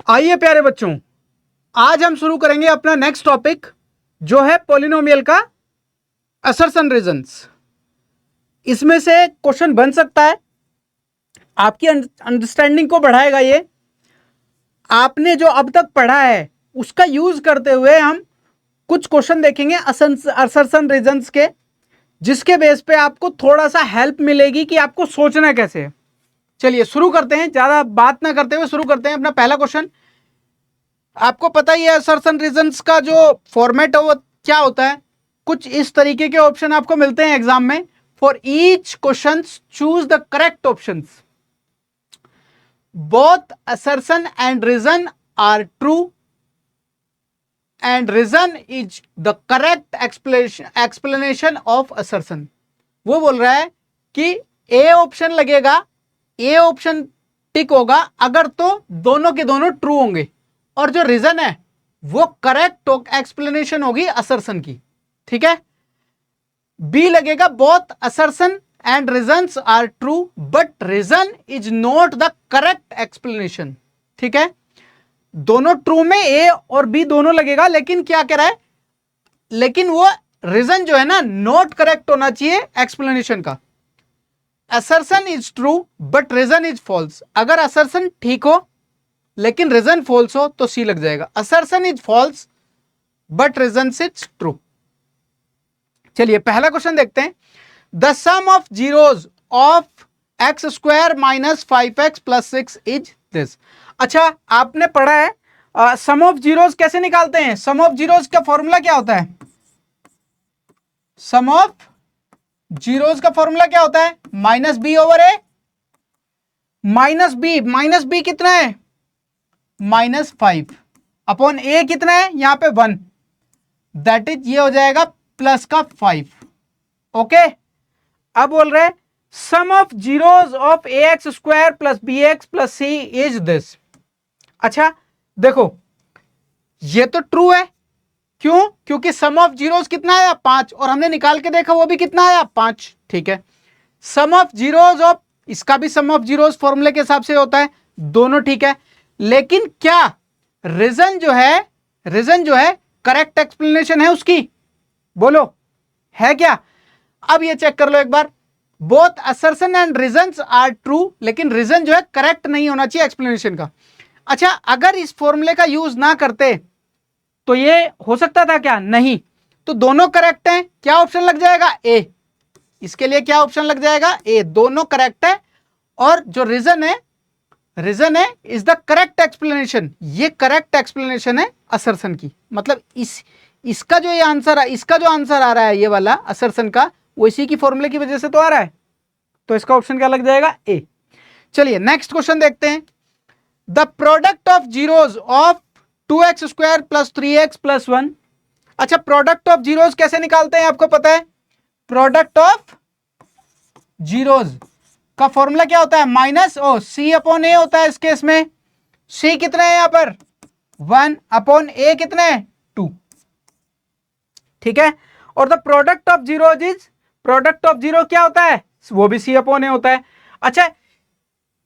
आइए प्यारे बच्चों, आज हम शुरू करेंगे अपना नेक्स्ट टॉपिक जो है पॉलिनोमियल का असर्शन रीजंस। इसमें से क्वेश्चन बन सकता है, आपकी अंडरस्टैंडिंग को बढ़ाएगा ये। आपने जो अब तक पढ़ा है उसका यूज करते हुए हम कुछ क्वेश्चन देखेंगे असर्शन रीजंस के, जिसके बेस पे आपको थोड़ा सा हेल्प मिलेगी कि आपको सोचना कैसे है। चलिए शुरू करते हैं, ज्यादा बात ना करते हुए शुरू करते हैं अपना पहला क्वेश्चन। आपको पता ही है असर्शन रीजंस का जो फॉर्मेट है वो क्या होता है। कुछ इस तरीके के ऑप्शन आपको मिलते हैं एग्जाम में। For each question choose the correct options. Both assertion and reason are true and reason is the correct explanation of assertion. वो बोल रहा है कि ए ऑप्शन लगेगा, ए ऑप्शन टिक होगा अगर तो दोनों के दोनों ट्रू होंगे, और जो रीजन है वो करेक्ट एक्सप्लेनेशन होगी असर्शन की। ठीक है। बी लगेगा both assertion and reasons are true but reason is not the correct explanation. ठीक है, दोनों ट्रू में ए और बी दोनों लगेगा, लेकिन क्या कह रहा है, लेकिन वो रीजन जो है ना नॉट करेक्ट होना चाहिए एक्सप्लेनेशन का। Assertion is true but reason is false. अगर असर्शन ठीक हो लेकिन रीजन फॉल्स हो तो सी लग जाएगा। Assertion is false but reason is true. चलिए पहला क्वेश्चन देखते हैं। The sum of zeros of x square minus 5x plus 6 is this. अच्छा, आपने पढ़ा है सम ऑफ जीरोज कैसे निकालते हैं। सम ऑफ जीरोज का फॉर्मूला क्या होता है। सम ऑफ जीरोज का फॉर्मूला क्या होता है, माइनस बी ओवर ए। माइनस बी कितना है, -5 अपॉन ए कितना है यहां पे 1, दैट इज ये हो जाएगा प्लस का 5। ओके, अब बोल रहे sum of zeros of a x square plus b x plus c is this. अच्छा देखो, ये तो ट्रू है। क्यों, क्योंकि सम ऑफ जीरोज कितना आया 5, और हमने निकाल के देखा वो भी कितना आया 5। ठीक है, सम ऑफ जीरोज ऑफ, इसका भी सम ऑफ जीरोज फॉर्मूले के हिसाब से होता है, दोनों ठीक है। लेकिन क्या रीजन जो है करेक्ट एक्सप्लेनेशन है उसकी, बोलो है क्या। अब ये चेक कर लो एक बार, both assertion and reasons are true, लेकिन रीजन जो है करेक्ट नहीं होना चाहिए एक्सप्लेनेशन का। अच्छा, अगर इस फॉर्मूले का यूज ना करते तो ये हो सकता था क्या, नहीं। तो दोनों करेक्ट हैं, क्या ऑप्शन लग जाएगा, ए। इसके लिए क्या ऑप्शन लग जाएगा, ए। दोनों करेक्ट है, और जो रीजन है इज द करेक्ट एक्सप्लेनेशन। ये करेक्ट एक्सप्लेनेशन है असर्शन की। मतलब इसका जो ये आंसर है, इसका जो आंसर आ रहा है ये वाला असर्शन का, वो इसी की फॉर्मूले की वजह से तो आ रहा है। तो इसका ऑप्शन क्या लग जाएगा, ए। चलिए नेक्स्ट क्वेश्चन देखते हैं। The product of zeros of 2x square plus 3x plus 1। अच्छा, प्रोडक्ट ऑफ जीरोज कैसे निकालते हैं आपको पता है। प्रोडक्ट ऑफ जीरोज का फॉर्मूला क्या होता है, माइनस सी अपॉन ए होता है। इस केस में सी कितना है यहां पर 1 अपॉन ए कितना है 2। ठीक है, और the product of zeros is, product of zero क्या होता है, वो भी सी अपॉन ए होता है। अच्छा,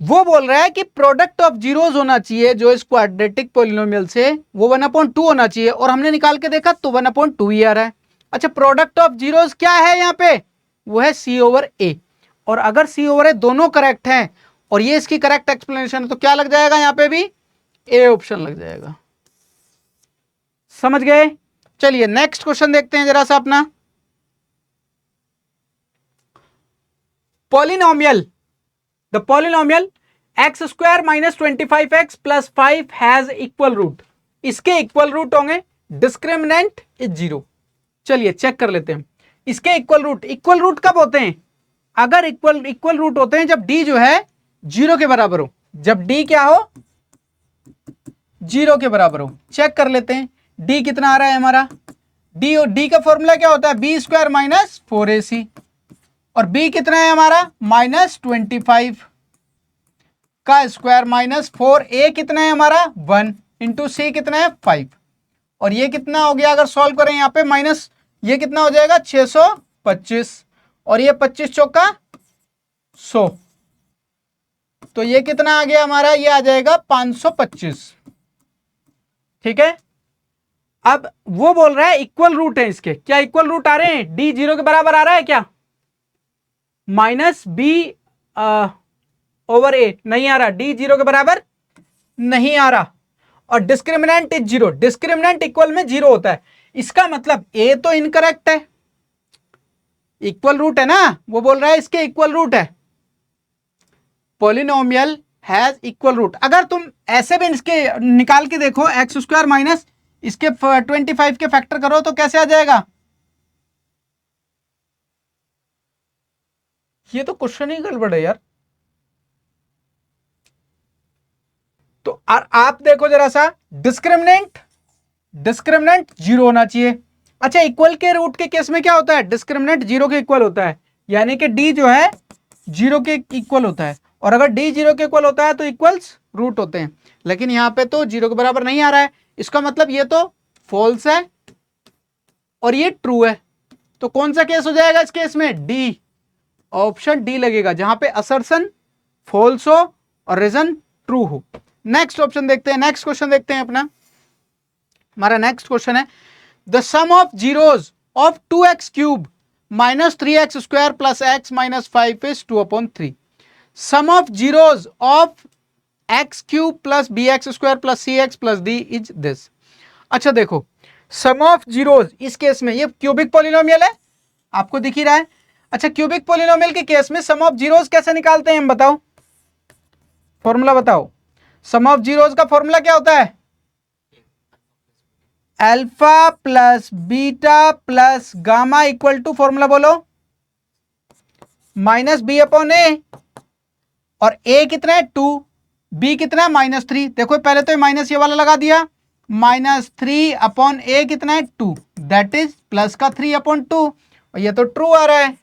वो बोल रहा है कि प्रोडक्ट ऑफ जीरोज होना चाहिए जो इस क्वाड्रेटिक पॉलिनोमियल से, वो 1/2 होना चाहिए, और हमने निकाल के देखा तो 1/2 ही आ रहा है। अच्छा, प्रोडक्ट ऑफ जीरोज क्या है यहां पे, वो है सी ओवर ए। और अगर सी ओवर ए दोनों करेक्ट हैं और ये इसकी करेक्ट एक्सप्लेनेशन है, तो क्या लग जाएगा यहां पे भी, ए ऑप्शन लग जाएगा। समझ गए। चलिए नेक्स्ट क्वेश्चन देखते हैं जरा सा अपना। Polynomial, the polynomial x square minus 25x plus 5 has equal root. इसके इक्वल रूट होंगे, डिस्क्रिमिनेंट इज 0। चलिए चेक कर लेते हैं। इसके इक्वल रूट कब होते हैं, अगर इक्वल रूट होते हैं जब डी जो है 0 के बराबर हो। जब डी क्या हो, 0 के बराबर हो। चेक कर लेते हैं डी कितना आ रहा है हमारा। डी का फॉर्मूला क्या होता है, बी स्क्वायर माइनस 4ac, और बी कितना है हमारा -25 का स्क्वायर माइनस 4a कितना है हमारा 1 इंटू सी कितना है 5, और ये कितना हो गया, अगर सॉल्व करें यहाँ पे माइनस, ये कितना हो जाएगा 625, और ये 25 चौका 100, तो ये कितना आ गया हमारा, ये आ जाएगा 525। ठीक है। अब वो बोल रहा है इक्वल रूट है इसके, क्या इक्वल रूट आ रहे हैं? डी 0 के बराबर आ रहा है क्या? माइनस बी ओवर ए नहीं आ रहा, डी 0 के बराबर नहीं आ रहा, और डिस्क्रिमिनेंट इज 0, डिस्क्रिमिनेंट इक्वल में 0 होता है। इसका मतलब ए तो इनकरेक्ट है, इक्वल रूट है ना, वो बोल रहा है इसके इक्वल रूट है, पॉलिनोमियल हैज इक्वल रूट। अगर तुम ऐसे भी इसके निकाल के देखो, एक्स स्क्वायर माइनस इसके 25 के फैक्टर करो तो कैसे आ जाएगा? ये तो क्वेश्चन ही गड़बड़ है यार। तो आप देखो जरा सा, डिस्क्रिमिनेंट 0 होना चाहिए। अच्छा, इक्वल के रूट के केस में क्या होता है? डिस्क्रिमिनेंट 0 के इक्वल होता है, यानी कि डी जो है 0 के इक्वल होता है, और अगर डी 0 के इक्वल होता है तो इक्वल्स रूट होते हैं। लेकिन यहां पे तो 0 के बराबर नहीं आ रहा है, इसका मतलब ये तो फॉल्स है और ये ट्रू है। तो कौन सा केस हो जाएगा इस केस में? डी, ऑप्शन डी लगेगा, जहां पे असर्शन फॉल्स हो और रीजन ट्रू हो। नेक्स्ट ऑप्शन देखते हैं, नेक्स्ट क्वेश्चन देखते हैं अपना। हमारा नेक्स्ट क्वेश्चन है the sum of zeros of 2x cube minus 3x square plus x minus 5 is 2/3। Sum of zeros of x cube plus bx square plus cx plus d is this. अच्छा देखो, sum of zeros इस case में ये cubic polynomial है, आपको दिख ही रहा है। अच्छा, क्यूबिक पॉलिनोमियल के केस में सम ऑफ जीरोज कैसे निकालते हैं हम बताओ? फॉर्मूला बताओ। सम ऑफ जीरोज का फॉर्मूला क्या होता है? Alpha plus beta plus gamma equal to, formula बोलो, माइनस बी अपॉन ए, और ए कितना है 2, बी कितना है -3। देखो पहले तो माइनस ये वाला लगा दिया, -3 अपॉन ए कितना है 2, दैट इज प्लस का 3 अपॉन 2, और ये तो ट्रू आ रहा है।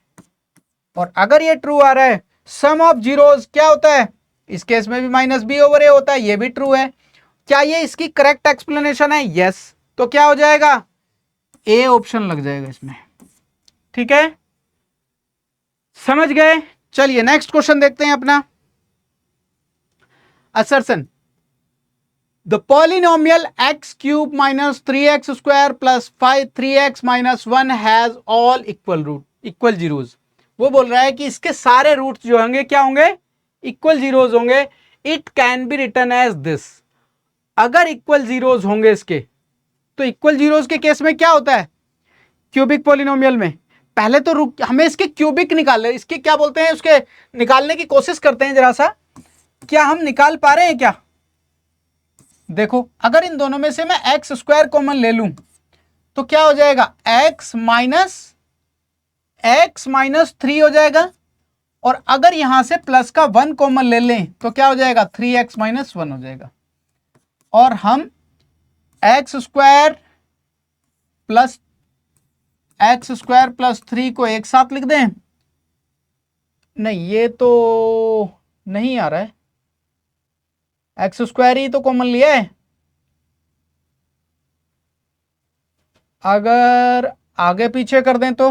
और अगर ये ट्रू आ रहा है, सम ऑफ जीरोज क्या होता है? इस केस में भी माइनस बी ओवर ए होता है, ये भी ट्रू है। क्या ये इसकी करेक्ट एक्सप्लेनेशन है? यस। तो क्या हो जाएगा? ए ऑप्शन लग जाएगा इसमें। ठीक है, समझ गए? चलिए नेक्स्ट क्वेश्चन देखते हैं अपना। Assertion the polynomial x cube minus 3x square plus 3x minus 1 has all equal zeros. वो बोल रहा है कि इसके सारे रूट्स जो होंगे क्या होंगे? इक्वल जीरोज होंगे। It can be written as this. अगर इक्वल जीरोज होंगे इसके, तो इक्वल जीरोज के केस में क्या होता है क्यूबिक पॉलिनोमियल में? पहले तो हमें इसके क्यूबिक निकाल, इसके क्या बोलते हैं, उसके निकालने की कोशिश करते हैं जरा सा। क्या हम निकाल पा रहे हैं क्या? देखो, अगर इन दोनों में से मैं एक्स स्क्वायर कॉमन ले लूं तो क्या हो जाएगा? एक्स माइनस 3 हो जाएगा, और अगर यहां से प्लस का 1 कॉमन ले लें तो क्या हो जाएगा? 3x माइनस 1 हो जाएगा। और हम एक्स स्क्वायर प्लस 3 को एक साथ लिख दें? नहीं, ये तो नहीं आ रहा है, एक्स स्क्वायर ही तो कॉमन लिया है। अगर आगे पीछे कर दें तो,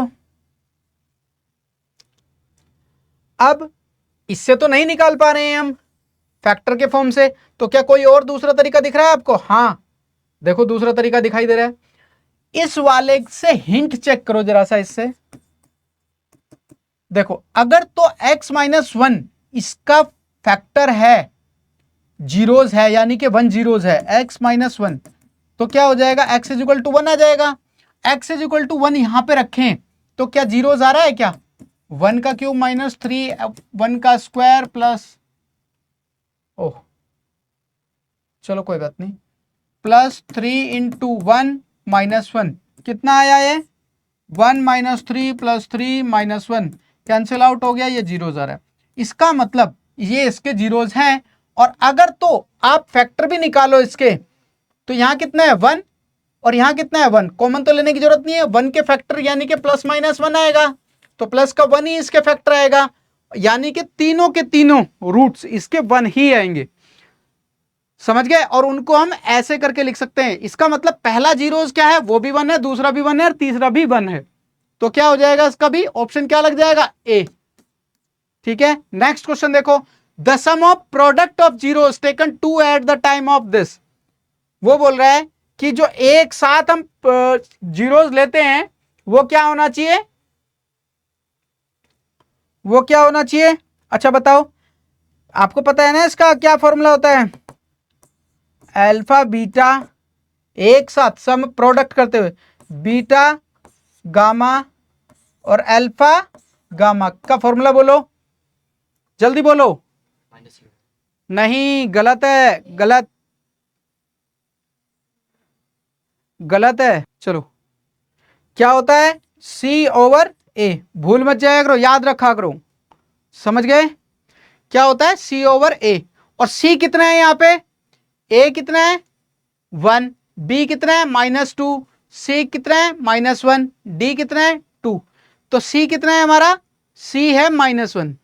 अब इससे तो नहीं निकाल पा रहे हैं हम फैक्टर के फॉर्म से, तो क्या कोई और दूसरा तरीका दिख रहा है आपको? हाँ, देखो दूसरा तरीका दिखाई दे रहा है। इस वाले से हिंट चेक करो जरा सा, इससे देखो, अगर तो x माइनस 1 इसका फैक्टर है, जीरोज है, यानी कि 1 जीरोज है, x माइनस 1, तो क्या हो जाएगा? x इज इक्वल टू 1 आ जाएगा। x इज इक्वल टू 1 यहां पे रखें तो क्या जीरोज आ रहा है क्या? 1 का क्यूब माइनस 3, 1 का स्क्वायर प्लस, ओह चलो कोई बात नहीं, प्लस 3 इंटू 1 माइनस 1, कितना आया ये? 1 minus 3 plus 3 minus 1, cancel out हो गया, ये जीरोज आ रहा है। इसका मतलब ये इसके जीरोज हैं। और अगर तो आप फैक्टर भी निकालो इसके, तो यहां कितना है? 1, और यहां कितना है? 1, कॉमन तो लेने की जरूरत नहीं है। 1 के फैक्टर यानी कि प्लस माइनस 1 आएगा, तो प्लस का 1 ही इसके फैक्टर आएगा, यानी कि तीनों के तीनों रूट्स इसके 1 ही आएंगे। समझ गए? और उनको हम ऐसे करके लिख सकते हैं। इसका मतलब पहला जीरोज क्या है? वो भी 1 है, दूसरा भी 1 है, और तीसरा भी 1 है। तो क्या हो जाएगा इसका भी? ऑप्शन क्या लग जाएगा? ए। ठीक है, नेक्स्ट क्वेश्चन देखो, the sum of product of zeros taken 2 at the time of this. वो बोल रहा है कि जो एक साथ हम जीरोस लेते हैं वो क्या होना चाहिए, वो क्या होना चाहिए? अच्छा बताओ, आपको पता है ना इसका क्या फॉर्मूला होता है? अल्फा बीटा एक साथ सम प्रोडक्ट करते हुए बीटा गामा और अल्फा गामा का फॉर्मूला बोलो, जल्दी बोलो। नहीं, गलत है, गलत गलत है। चलो, क्या होता है? सी ओवर ए। भूल मत जाया करो, याद रखा करो, समझ गए? क्या होता है? सी ओवर ए। और सी कितना है यहाँ पे? ए कितना है? 1। बी कितना है? -2। सी कितना है? -1। डी कितना है? 2। तो सी कितना है हमारा? सी है -1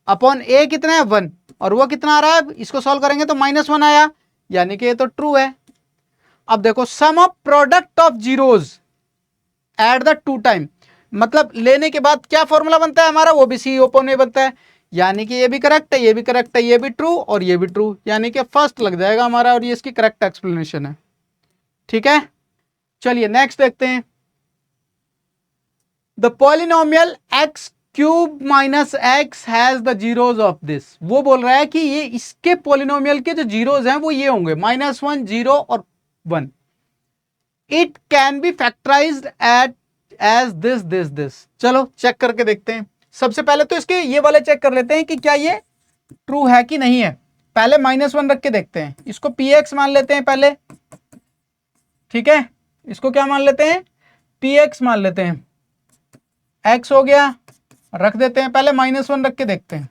अपॉन ए कितना है? 1। और वो कितना आ रहा है? इसको सॉल्व करेंगे तो -1 आया, यानी कि ये तो ट्रू है। अब देखो, sum of product of zeros at the two time, मतलब लेने के बाद क्या फॉर्मूला बनता है हमारा? वो भी सी ओपन में बनता है, यानी कि ये भी करेक्ट है, ये भी करेक्ट है, ये भी ट्रू और ये भी ट्रू, यानी कि फर्स्ट लग जाएगा हमारा और ये इसकी करेक्ट एक्सप्लेनेशन है। ठीक है, चलिए नेक्स्ट देखते हैं। The polynomial x cube minus x has the zeros of this. वो बोल रहा है कि ये इसके पॉलिनोमियल के जो जीरोज हैं वो ये होंगे -1, 0 और 1। It can be factorized at as this. चलो चेक करके देखते हैं। सबसे पहले तो इसके ये वाले चेक कर लेते हैं कि क्या ये ट्रू है कि नहीं है। पहले -1 रख के देखते हैं, इसको पी एक्स मान लेते हैं पहले। ठीक है, इसको क्या मान लेते हैं? पी एक्स मान लेते हैं। एक्स हो गया, रख देते हैं, पहले -1 रख के देखते हैं।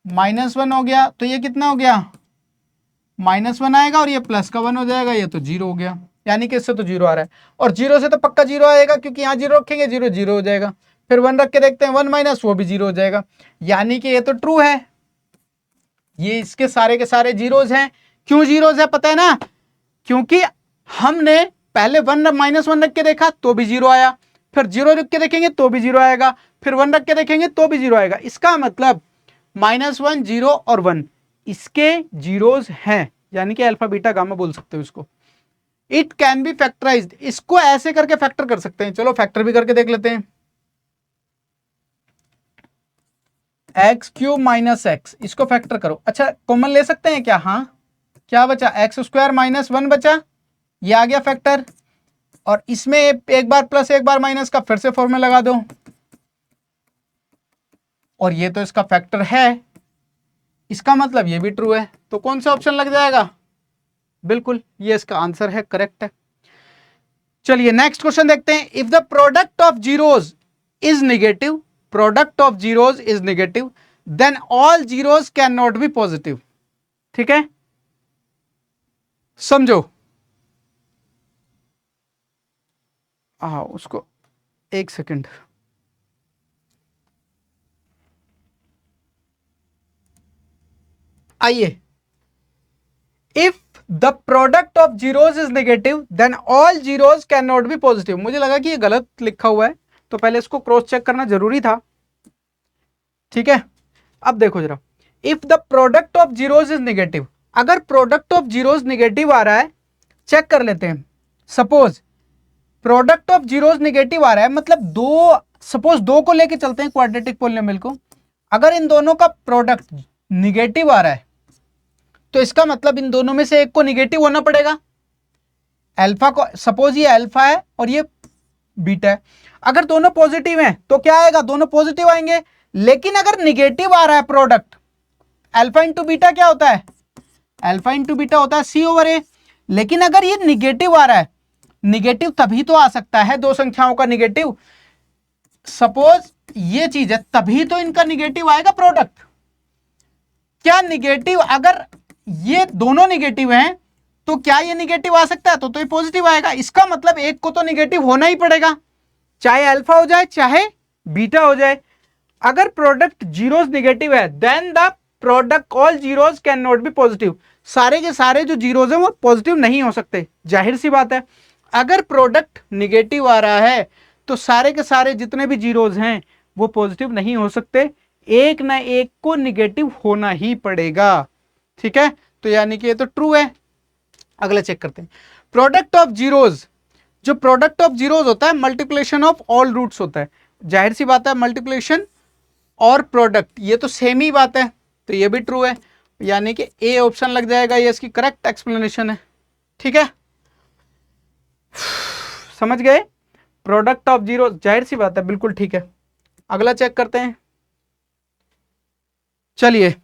-1 हो गया तो ये कितना हो गया? -1 आएगा और ये प्लस का 1 हो जाएगा, ये तो 0 हो गया, यानी कि इससे तो 0 आ रहा है। और 0 से तो पक्का 0 आएगा क्योंकि यहाँ 0 रखेंगे, 0 0 हो जाएगा। फिर 1 रख के देखते हैं, 1 माइनस, वो भी 0 हो जाएगा, यानी कि ये तो ट्रू है। ये इसके सारे के सारे जीरोज हैं। क्यों जीरोज है पता है ना? क्योंकि हमने पहले 1 -1 रख के देखा तो भी 0 आया, फिर 0 रख के देखेंगे तो भी 0 आएगा, फिर 1 रख के देखेंगे तो भी 0 आएगा। इसका मतलब -1, 0 और 1 इसके जीरोज हैं, यानी कि अल्फा बीटा गामा बोल सकते हो इसको। इट कैन बी फैक्टराइज्ड, इसको ऐसे करके फैक्टर कर सकते हैं। चलो फैक्टर भी करके देख लेते हैं। x³ माइनस एक्स, इसको फैक्टर करो। अच्छा कॉमन ले सकते हैं क्या? हाँ, क्या बचा? x² -1 बचा, ये आ गया फैक्टर। और इसमें एक बार प्लस एक बार माइनस का फिर से फॉर्मूला लगा दो, और ये तो इसका फैक्टर है, इसका मतलब ये भी ट्रू है। तो कौन सा ऑप्शन लग जाएगा? बिल्कुल, ये इसका आंसर है, करेक्ट है। चलिए नेक्स्ट क्वेश्चन देखते हैं। If the product of zeros is negative, product of zeros is negative, then all zeros can not be positive. ठीक है, समझो। उसको एक सेकंड, आइए। If the product of zeros is negative then all zeros can not be positive. मुझे लगा कि ये गलत लिखा हुआ है, तो पहले इसको क्रॉस चेक करना जरूरी था। ठीक है, अब देखो जरा, if the product of zeros is negative, अगर प्रोडक्ट ऑफ जीरोज नेगेटिव आ रहा है, चेक कर लेते हैं। Suppose product of zeros negative आ रहा है, मतलब सपोज दो को लेके चलते हैं क्वाड्रेटिक पॉलिनोमियल को। अगर इन दोनों का प्रोडक्ट निगेटिव आ रहा है तो इसका मतलब इन दोनों में से एक को निगेटिव होना पड़ेगा। अल्फा को, सपोज ये अल्फा है और ये बीटा है, अगर दोनों पॉजिटिव हैं तो क्या आएगा? दोनों पॉजिटिव आएंगे। लेकिन अगर निगेटिव आ रहा है प्रोडक्ट, अल्फा इंटू बीटा क्या होता है? अल्फा इंटू बीटा होता है C/A। लेकिन अगर ये निगेटिव आ रहा है, निगेटिव तभी तो आ सकता है दो संख्याओं का निगेटिव, सपोज ये चीज है, तभी तो इनका निगेटिव आएगा प्रोडक्ट। क्या निगेटिव, अगर ये दोनों निगेटिव हैं तो क्या ये निगेटिव आ सकता है? तो ये पॉजिटिव आएगा। इसका मतलब एक को तो निगेटिव होना ही पड़ेगा, चाहे अल्फा हो जाए चाहे बीटा हो जाए। अगर प्रोडक्ट जीरोस निगेटिव है then the product all zeros can not be positive. सारे के सारे जो जीरोस हैं वो पॉजिटिव नहीं हो सकते, जाहिर सी बात है। अगर प्रोडक्ट निगेटिव आ रहा है तो सारे के सारे जितने भी जीरोस हैं वो पॉजिटिव नहीं हो सकते, एक ना एक को निगेटिव होना ही पड़ेगा। ठीक है, तो यानी कि ये तो ट्रू है। अगला चेक करते हैं, प्रोडक्ट ऑफ जीरोज। जो प्रोडक्ट ऑफ जीरोज होता है मल्टीप्लिकेशन ऑफ ऑल रूट्स होता है। जाहिर सी बात है मल्टीप्लिकेशन और प्रोडक्ट ये तो सेम ही बात है, तो ये भी ट्रू है, यानी कि ए ऑप्शन लग जाएगा, ये इसकी करेक्ट एक्सप्लेनेशन है। ठीक है, समझ गए, प्रोडक्ट ऑफ जीरो, जाहिर सी बात है, बिल्कुल ठीक है। अगला चेक करते हैं, चलिए